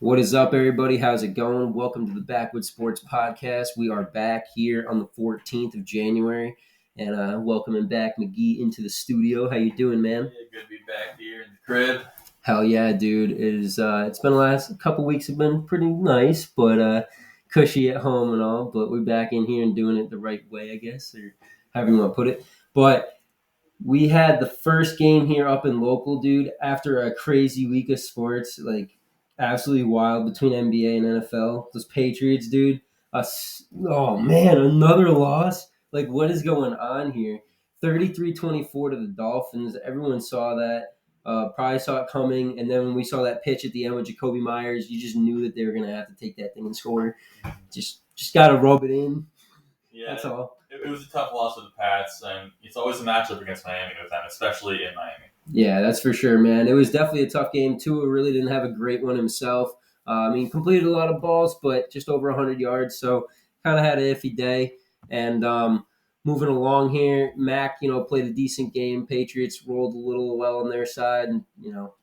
What is up, everybody? How's it going? Welcome to the Backwoods Sports Podcast. We are back here on the 14th of January, and welcoming back McGee into the studio. How you doing, man? Yeah, good to be back here in the crib. Hell yeah, dude! It is. It's been the last couple weeks have been pretty nice, but cushy at home and all. But we're back in here and doing it the right way, I guess, or however you want to put it. But we had the first game here up in local, dude, after a crazy week of sports, like absolutely wild between NBA and NFL. Those Patriots, dude. Oh, man, another loss? Like, what is going on here? 33-24 to the Dolphins. Everyone saw that. Probably saw it coming. And then when we saw that pitch at the end with Jacoby Myers, you just knew that they were going to have to take that thing and score. Just got to rub it in. Yeah, That's all. It was a tough loss for the Pats, and it's always a matchup against Miami with them, especially in Miami. Yeah, that's for sure, man. It was definitely a tough game. Tua really didn't have a great one himself. Completed a lot of balls, but just over 100 yards, so kind of had an iffy day. And moving along here, Mac, played a decent game. Patriots rolled a little well on their side, and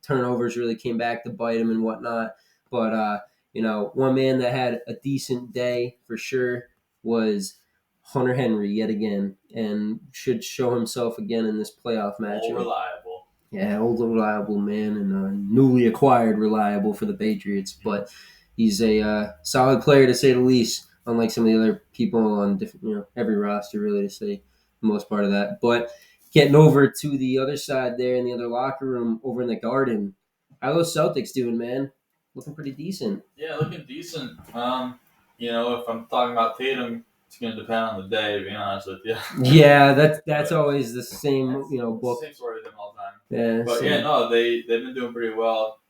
turnovers really came back to bite them and whatnot. But one man that had a decent day for sure was Hunter Henry yet again, and should show himself again in this playoff matchup. All reliable. Yeah, old reliable man, and newly acquired reliable for the Patriots. But he's a solid player to say the least, unlike some of the other people on different, every roster really to say the most part of that. But getting over to the other side there in the other locker room over in the Garden, how are those Celtics doing, man? Looking pretty decent. Yeah, looking decent. If I'm talking about Tatum, it's going to depend on the day, to be honest with you. Yeah, that's always the same, book. Same story with them all the time. Yeah, But same. they've been doing pretty well.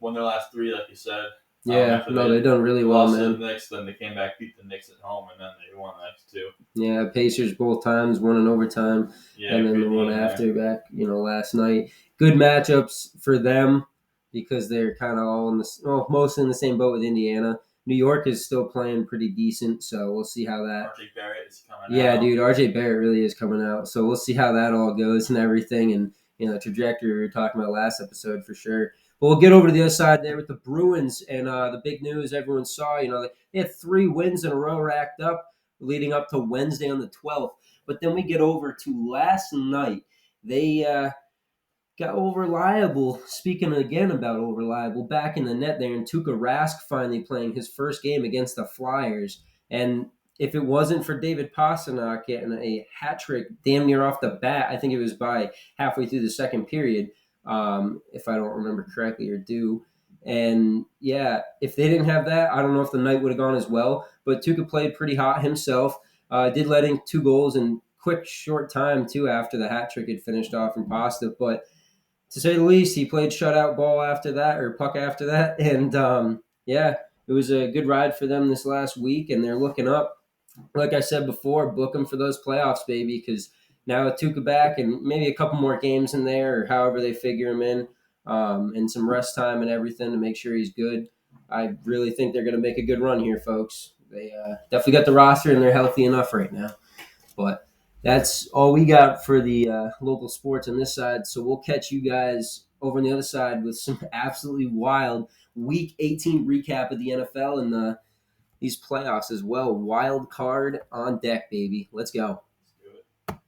Won their last three, like you said. Yeah, they've done really well, Lost man. to the Knicks, then they came back, beat the Knicks at home, and then they won the next two. Yeah, Pacers both times, one in overtime, Yeah, and then the one after back, last night. Good matchups for them because they're kind of all mostly in the same boat with Indiana. New York is still playing pretty decent, so we'll see how that. RJ Barrett is coming out. Yeah, dude, RJ Barrett really is coming out, so we'll see how that all goes and everything, and the trajectory we were talking about last episode for sure. But we'll get over to the other side there with the Bruins and the big news everyone saw. They had 3 wins in a row racked up leading up to Wednesday on the 12th. But then we get over to last night. They got over-reliable. Speaking again about over-reliable, back in the net there, and Tukka Rask finally playing his first game against the Flyers. And if it wasn't for David Pastrnak getting a hat trick damn near off the bat, I think it was by halfway through the second period, if I don't remember correctly, or do. And yeah, if they didn't have that, I don't know if the night would have gone as well. But Tukka played pretty hot himself. Did let in 2 goals in quick, short time, too, after the hat trick had finished off from Pasta. But to say the least, he played shutout ball after that, or puck after that. And it was a good ride for them this last week, and they're looking up. Like I said before, book them for those playoffs, baby, because now with Tukka back and maybe a couple more games in there or however they figure him in, and some rest time and everything to make sure he's good, I really think they're going to make a good run here, folks. They definitely got the roster, and they're healthy enough right now. But that's all we got for the local sports on this side. So we'll catch you guys over on the other side with some absolutely wild Week 18 recap of the NFL and these playoffs as well. Wild card on deck, baby. Let's go.